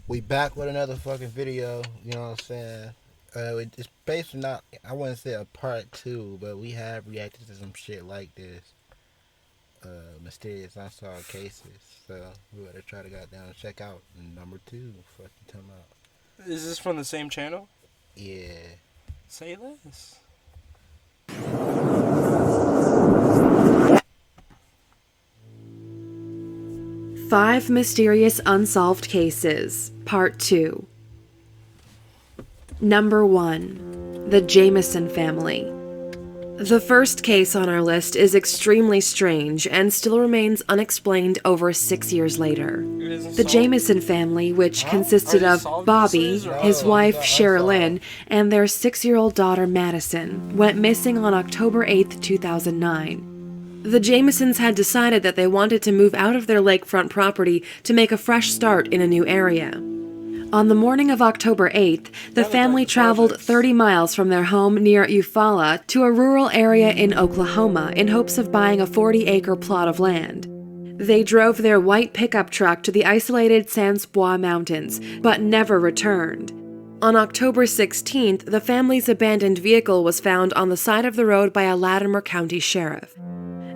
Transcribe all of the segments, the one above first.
We back with another fucking video. You know what I'm saying? It's basically not. I wouldn't say a part two, but we have reacted to some shit like this. Mysterious unsolved cases. So we better try to goddamn check out number two. Fucking come out. Is this from the same channel? Yeah. Say less. Five Mysterious Unsolved Cases, Part 2. Number 1. The Jameson Family. The first case on our list is extremely strange and still remains unexplained over 6 years later. The Jameson family, which consisted of Bobby, his wife Sherilyn, and their 6-year-old daughter Madison, went missing on October 8, 2009. The Jamesons had decided that they wanted to move out of their lakefront property to make a fresh start in a new area. On the morning of October 8th, the family traveled 30 miles from their home near Eufaula to a rural area in Oklahoma in hopes of buying a 40-acre plot of land. They drove their white pickup truck to the isolated Sans Bois Mountains, but never returned. On October 16th, the family's abandoned vehicle was found on the side of the road by a Latimer County sheriff.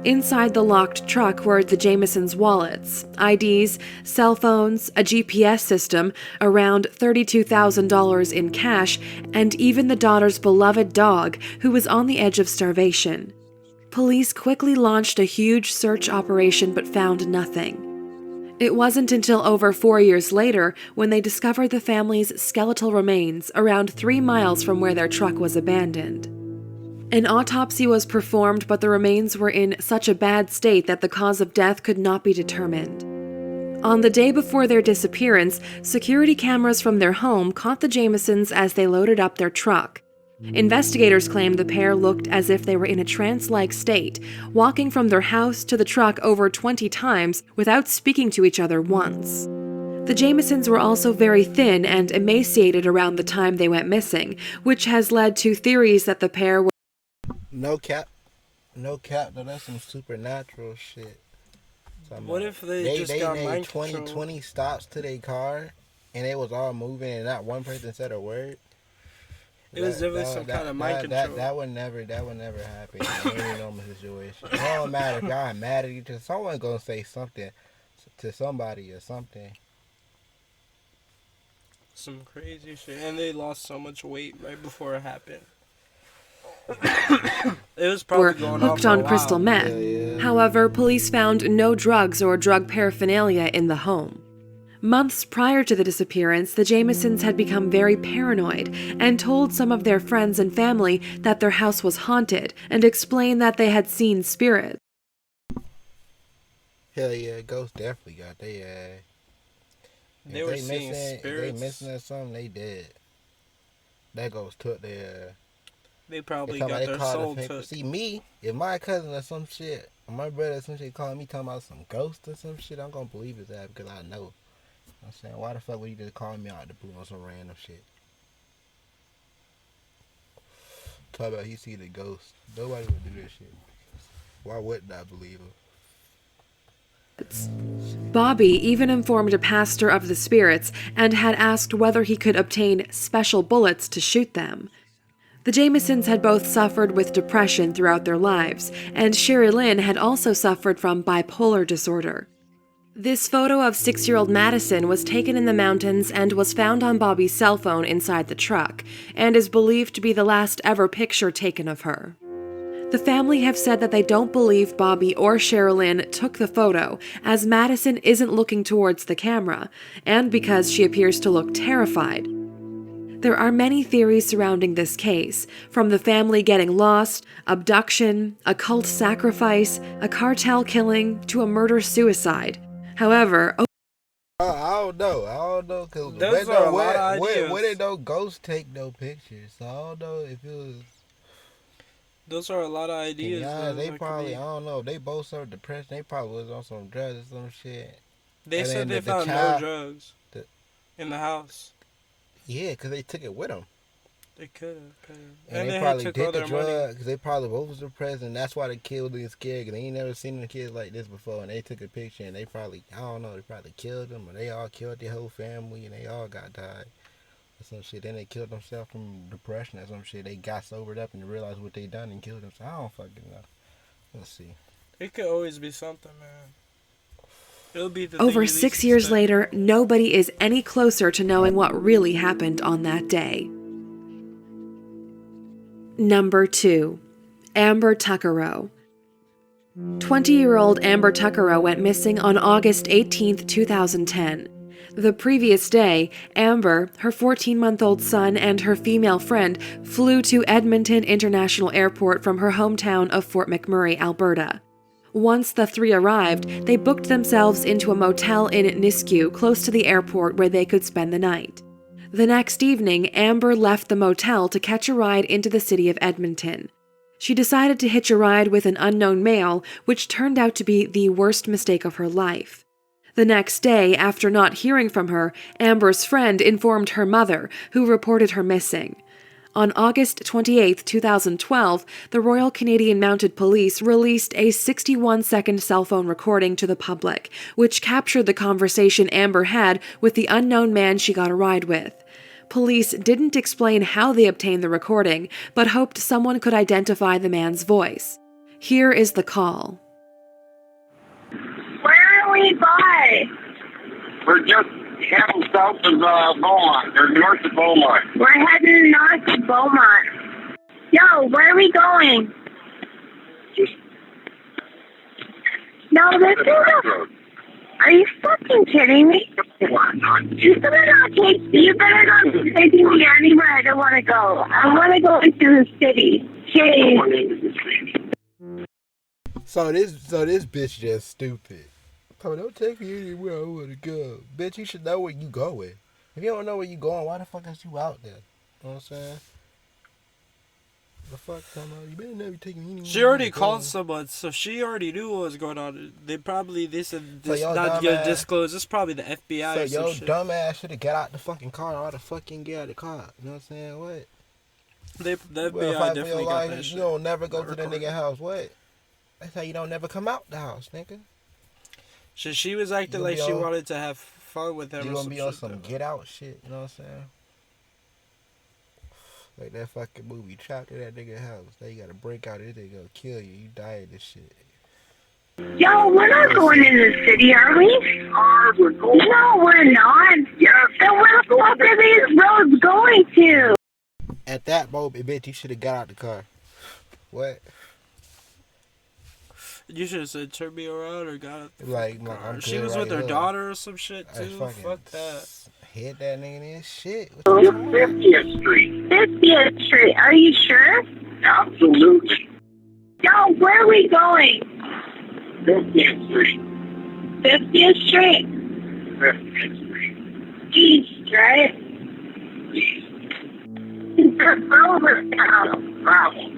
Inside the locked truck were the Jamesons' wallets, IDs, cell phones, a GPS system, around $32,000 in cash, and even the daughter's beloved dog, who was on the edge of starvation. Police quickly launched a huge search operation but found nothing. It wasn't until over 4 years later when they discovered the family's skeletal remains around 3 miles from where their truck was abandoned. An autopsy was performed, but the remains were in such a bad state that the cause of death could not be determined. On the day before their disappearance, security cameras from their home caught the Jamesons as they loaded up their truck. Investigators claimed the pair looked as if they were in a trance-like state, walking from their house to the truck over 20 times without speaking to each other once. The Jamesons were also very thin and emaciated around the time they went missing, which has led to theories that the pair were No cap. No cap. No, that's some supernatural shit. What if they just got made mind 20 stops to their car, and they was all moving, and not one person said a word? It was definitely some kind of mind control. That would never happen in any normal situation. It don't matter if y'all mad at each other. Someone gonna say something to somebody or something. Some crazy shit. And they lost so much weight right before it happened. It was probably going hooked on crystal meth. Yeah. However, police found no drugs or drug paraphernalia in the home. Months prior to the disappearance, the Jamesons had become very paranoid and told some of their friends and family that their house was haunted and explained that they had seen spirits. Hell yeah, ghosts definitely got they ass. They were seeing spirits. If they missing or something, they dead. That ghost took their. They probably got their soul took. See me, if my cousin or some shit, or my brother or some shit calling me talking about some ghost or some shit, I'm gonna believe his ass because I know. I'm saying, why the fuck would he just call me out the blue on some random shit? Talk about he see the ghost. Nobody would do that shit. Why wouldn't I believe him? Bobby even informed a pastor of the spirits and had asked whether he could obtain special bullets to shoot them. The Jamesons had both suffered with depression throughout their lives, and Sherilyn had also suffered from bipolar disorder. This photo of 6-year-old Madison was taken in the mountains and was found on Bobby's cell phone inside the truck, and is believed to be the last ever picture taken of her. The family have said that they don't believe Bobby or Sherilyn took the photo, as Madison isn't looking towards the camera, and because she appears to look terrified. There are many theories surrounding this case, from the family getting lost, abduction, a cult sacrifice, a cartel killing, to a murder-suicide. However, I don't know, because where did no ghosts take no pictures? So I don't know if it was. Those are a lot of ideas. Yeah, they probably, I don't know, they both suffered depression. They probably was on some drugs or some shit. They said they found no drugs in the house. Yeah, because they took it with them. They could have. And they they probably took did all the their money. drug because they probably both was depressed, and that's why they killed these kids. Cause they ain't never seen the kids like this before, and they took a picture, and they probably, I don't know, they probably killed them, or they all killed their whole family, and they all got died or some shit. Then they killed themselves from depression or some shit. They got sobered up and realized what they done and killed themselves. I don't fucking know. Let's see. It could always be something, man. It'll be the Over thing you 6 least years expect. later, nobody is any closer to knowing what really happened on that day. Number 2. Amber Tuckerow. 20-year-old Amber Tuckerow went missing on August 18, 2010. The previous day, Amber, her 14-month-old son, and her female friend flew to Edmonton International Airport from her hometown of Fort McMurray, Alberta. Once the three arrived, they booked themselves into a motel in Nisku, close to the airport, where they could spend the night. The next evening, Amber left the motel to catch a ride into the city of Edmonton. She decided to hitch a ride with an unknown male, which turned out to be the worst mistake of her life. The next day, after not hearing from her, Amber's friend informed her mother, who reported her missing. On August 28, 2012, the Royal Canadian Mounted Police released a 61-second cell phone recording to the public, which captured the conversation Amber had with the unknown man she got a ride with. Police didn't explain how they obtained the recording, but hoped someone could identify the man's voice. Here is the call. Where are we by? We're just heading south of Beaumont, or north of Beaumont. We're heading north to Beaumont. Yo, where are we going? Just No, this the is back a... road. Are you fucking kidding me? You better not take me anywhere I don't want to go. I want to go into the city. Jeez. So this bitch just stupid. So don't take me anywhere I want to go. Bitch, you should know where you going. If you don't know where you going, why the fuck is you out there? You know what I'm saying? The fuck, you better never take me anywhere. She already called someone, so she already knew what was going on. They said this not gonna disclose. This is probably the FBI So or some yo shit. dumb ass should have got out the fucking car. Why the fuck you get out the car? You know what I'm saying? What? The Well, FBI fight for definitely your got life, that you shit. don't never go to the Recorded. nigga house. What? That's how you don't never come out the house, nigga. She was acting You like gonna she be on- wanted to have fun with him. You or gonna some be on shit, some though. get out shit, you know what I'm saying? Like that fucking movie, trapped in that nigga house. Now you gotta break out, this nigga gonna kill you. You die in this shit. Yo, we're not going in the city, are we? We're going. No, we're not. Yes. Then where the fuck are these roads going to? At that moment, bitch, you should have got out the car. What? You should have said turn me around or got it. Like, Or I'm she good was right with her here. daughter or some shit I too. fucking Fuck that. hit that nigga in his shit. What We're you talking about? 50th Street. 50th Street. Are you sure? Absolutely. Yo, where are we going? 50th Street. 50th Street. 50th Street. East, right? Please. Over down. Bravo.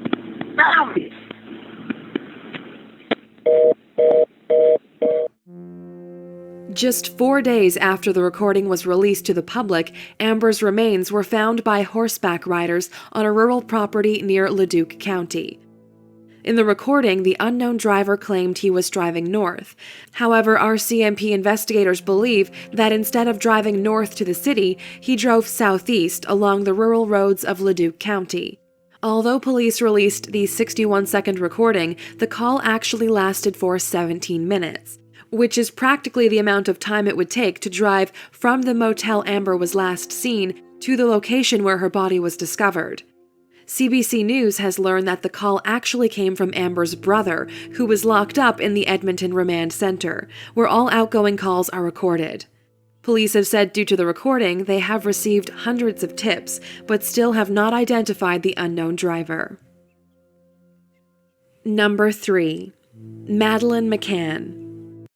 Down. Just 4 days after the recording was released to the public, Amber's remains were found by horseback riders on a rural property near Leduc County. In the recording, the unknown driver claimed he was driving north. However, RCMP investigators believe that instead of driving north to the city, he drove southeast along the rural roads of Leduc County. Although police released the 61-second recording, the call actually lasted for 17 minutes, which is practically the amount of time it would take to drive from the motel Amber was last seen to the location where her body was discovered. CBC News has learned that the call actually came from Amber's brother, who was locked up in the Edmonton Remand Center, where all outgoing calls are recorded. Police have said due to the recording, they have received hundreds of tips, but still have not identified the unknown driver. Number 3. Madeleine McCann.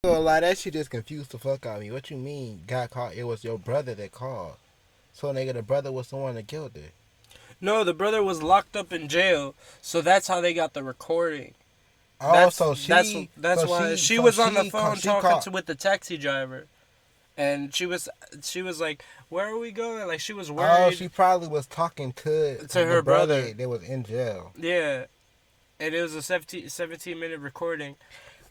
Gonna lie, that shit just confused the fuck out of me. What you mean, got caught? It was your brother that called. So nigga, the brother was the one that killed her. No, the brother was locked up in jail, so that's how they got the recording. Oh, That's so why she was on the phone talking with the taxi driver, And she was like, "Where are we going?" Like she was worried. Oh, she probably was talking to her brother that was in jail. Yeah, and it was a 17-minute recording.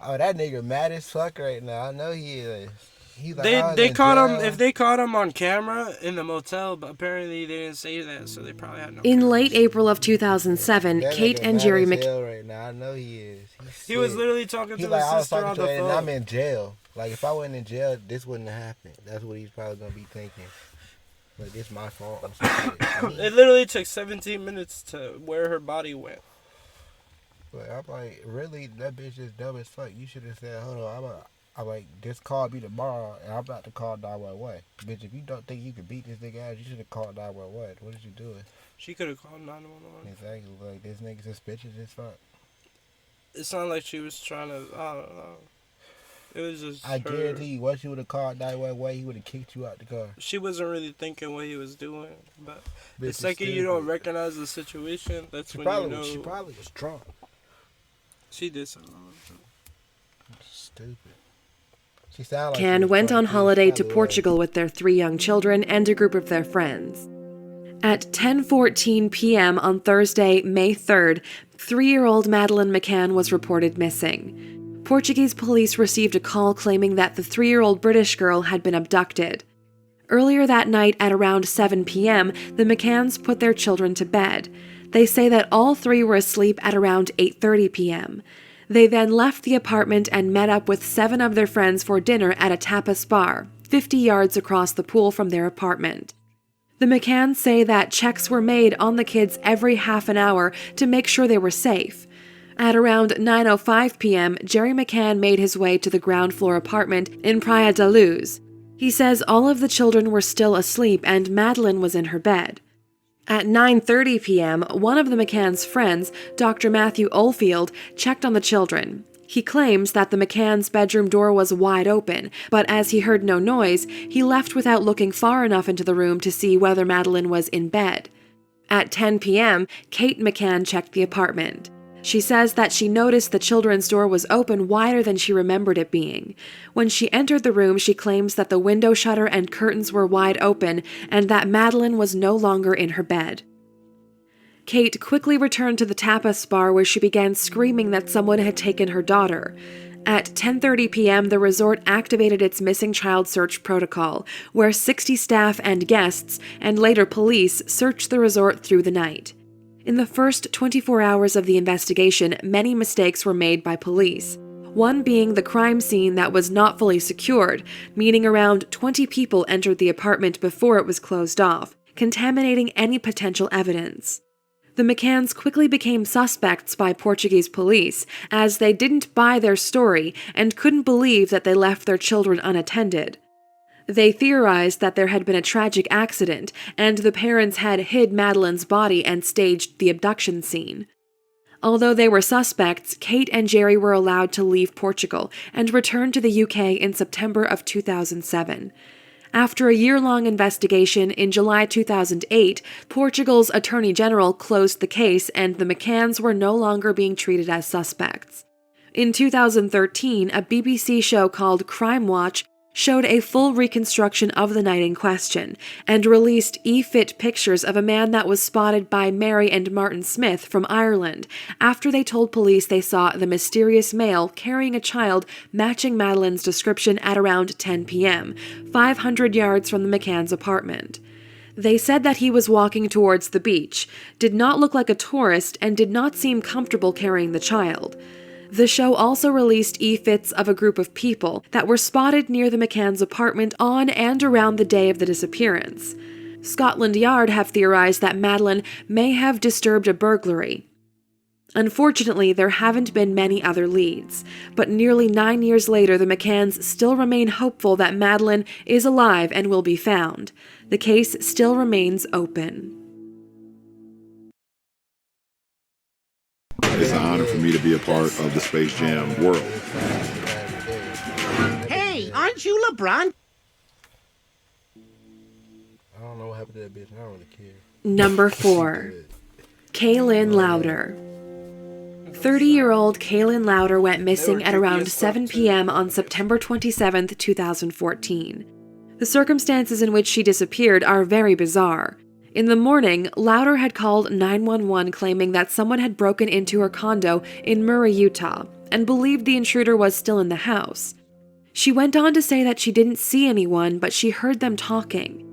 Oh, that nigga mad as fuck right now. I know he is. He's like, They caught him. If they caught him on camera in the motel, but apparently they didn't say that, so they probably had no. In cameras. late April of 2007, that Kate and Jerry McCann. Right now, I know he is. He was literally talking to his sister on the phone. And I'm in jail. Like if I wasn't in jail, this wouldn't have happened. That's what he's probably gonna be thinking. Like it's my fault. It literally took 17 minutes to where her body went. But I'm like, really, that bitch is dumb as fuck. You should have said, hold on, I'm like, just call me tomorrow, and I'm about to call 911. Bitch, if you don't think you can beat this nigga ass, you should have called 911. What did you do? She could have called 911. Exactly, like, this nigga suspicious as fuck. It's not like she was trying to, I don't know. It was just I guarantee you, once you would have called 911, he would have kicked you out the car. She wasn't really thinking what he was doing, but Bitch, the second you don't recognize the situation, that's when you know. She probably was drunk. She did something. Stupid. She sounded like Can went on holiday to Portugal with their 3 young children and a group of their friends. At 10:14 p.m. on Thursday, May 3rd, 3-year-old Madeleine McCann was reported missing. Portuguese police received a call claiming that the 3-year-old British girl had been abducted. Earlier that night at around 7 p.m., the McCanns put their children to bed. They say that all 3 were asleep at around 8:30 p.m. They then left the apartment and met up with 7 of their friends for dinner at a tapas bar, 50 yards across the pool from their apartment. The McCanns say that checks were made on the kids every half an hour to make sure they were safe. At around 9:05 p.m., Jerry McCann made his way to the ground floor apartment in Praia da Luz. He says all of the children were still asleep and Madeleine was in her bed. At 9:30 p.m., one of the McCann's friends, Dr. Matthew Oldfield, checked on the children. He claims that the McCann's bedroom door was wide open, but as he heard no noise, he left without looking far enough into the room to see whether Madeleine was in bed. At 10 p.m., Kate McCann checked the apartment. She says that she noticed the children's door was open wider than she remembered it being. When she entered the room, she claims that the window shutter and curtains were wide open and that Madeleine was no longer in her bed. Kate quickly returned to the tapas bar where she began screaming that someone had taken her daughter. At 10:30 p.m., the resort activated its missing child search protocol, where 60 staff and guests, and later police, searched the resort through the night. In the first 24 hours of the investigation, many mistakes were made by police. One being the crime scene that was not fully secured, meaning around 20 people entered the apartment before it was closed off, contaminating any potential evidence. The McCanns quickly became suspects by Portuguese police, as they didn't buy their story and couldn't believe that they left their children unattended. They theorized that there had been a tragic accident, and the parents had hid Madeleine's body and staged the abduction scene. Although they were suspects, Kate and Jerry were allowed to leave Portugal and returned to the UK in September of 2007. After a year-long investigation, in July 2008, Portugal's Attorney General closed the case and the McCanns were no longer being treated as suspects. In 2013, a BBC show called Crime Watch showed a full reconstruction of the night in question, and released e-fit pictures of a man that was spotted by Mary and Martin Smith from Ireland after they told police they saw the mysterious male carrying a child matching Madeleine's description at around 10 p.m., 500 yards from the McCann's apartment. They said that he was walking towards the beach, did not look like a tourist, and did not seem comfortable carrying the child. The show also released e-fits of a group of people that were spotted near the McCann's apartment on and around the day of the disappearance. Scotland Yard have theorized that Madeleine may have disturbed a burglary. Unfortunately, there haven't been many other leads, but nearly 9 years later, the McCanns still remain hopeful that Madeleine is alive and will be found. The case still remains open. It's an honor for me to be a part of the Space Jam world. Hey, aren't you LeBron? I don't know what happened to that bitch. I don't really care. Number 4. Kaylin Lauder. 30-year-old Kaylin Lauder went missing at around 7 p.m. on September 27, 2014. The circumstances in which she disappeared are very bizarre. In the morning, Louder had called 911 claiming that someone had broken into her condo in Murray, Utah, and believed the intruder was still in the house. She went on to say that she didn't see anyone, but she heard them talking.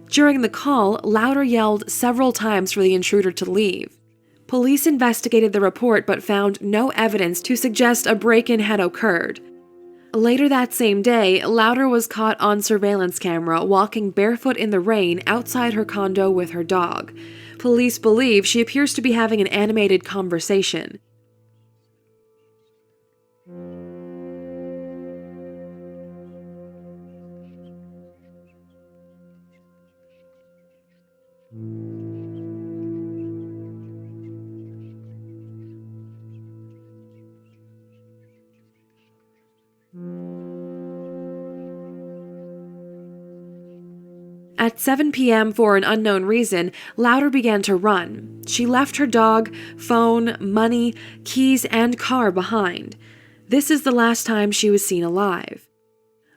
During the call, Louder yelled several times for the intruder to leave. Police investigated the report but found no evidence to suggest a break-in had occurred. Later that same day, Louder was caught on surveillance camera walking barefoot in the rain outside her condo with her dog. Police believe she appears to be having an animated conversation. At 7 p.m., for an unknown reason, Louder began to run. She left her dog, phone, money, keys, and car behind. This is the last time she was seen alive.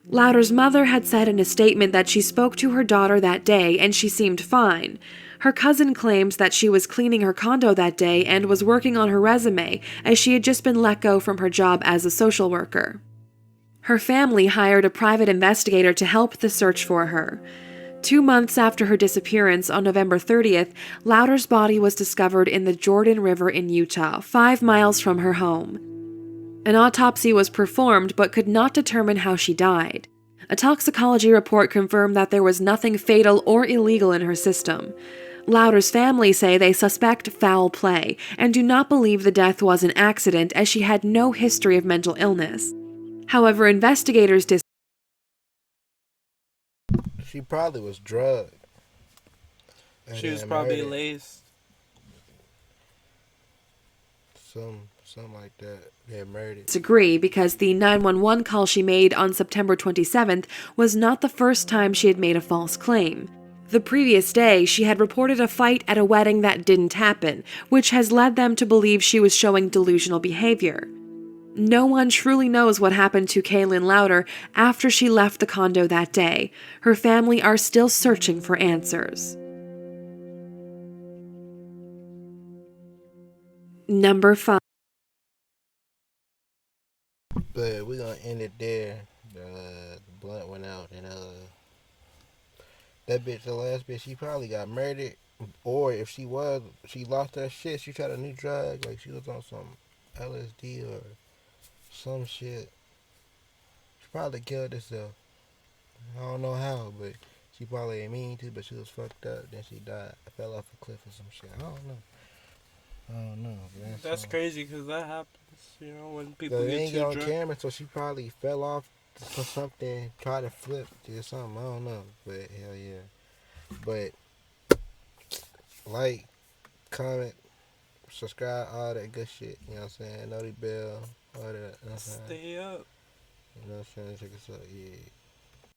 Louder's mother had said in a statement that she spoke to her daughter that day and she seemed fine. Her cousin claims that she was cleaning her condo that day and was working on her resume as she had just been let go from her job as a social worker. Her family hired a private investigator to help the search for her. 2 months after her disappearance, on November 30th, Louder's body was discovered in the Jordan River in Utah, 5 miles from her home. An autopsy was performed but could not determine how she died. A toxicology report confirmed that there was nothing fatal or illegal in her system. Louder's family say they suspect foul play and do not believe the death was an accident as she had no history of mental illness. However, investigators She probably was drugged. She was probably laced. Something like that. They murdered. disagree because the 911 call she made on September 27th was not the first time she had made a false claim. The previous day, she had reported a fight at a wedding that didn't happen, which has led them to believe she was showing delusional behavior. No one truly knows what happened to Kaylin Louder after she left the condo that day. Her family are still searching for answers. Number 5. But we're gonna end it there. The blunt went out, and that bitch, the last bitch, she probably got murdered. Or if she lost her shit. She tried a new drug, like she was on some LSD or some shit. She probably killed herself. I don't know how, but she probably ain't mean to, but she was fucked up. Then she died. Fell off a cliff or some shit. I don't know. That's crazy because that happens, when people They get ain't too get on drunk. camera, so she probably fell off or something, tried to flip or something. I don't know, but hell yeah. But like, comment, subscribe, all that good shit. You know what I'm saying? Noti bell, all that. You know what I'm saying? Stay up. You know what I'm saying? Check us out. Yeah.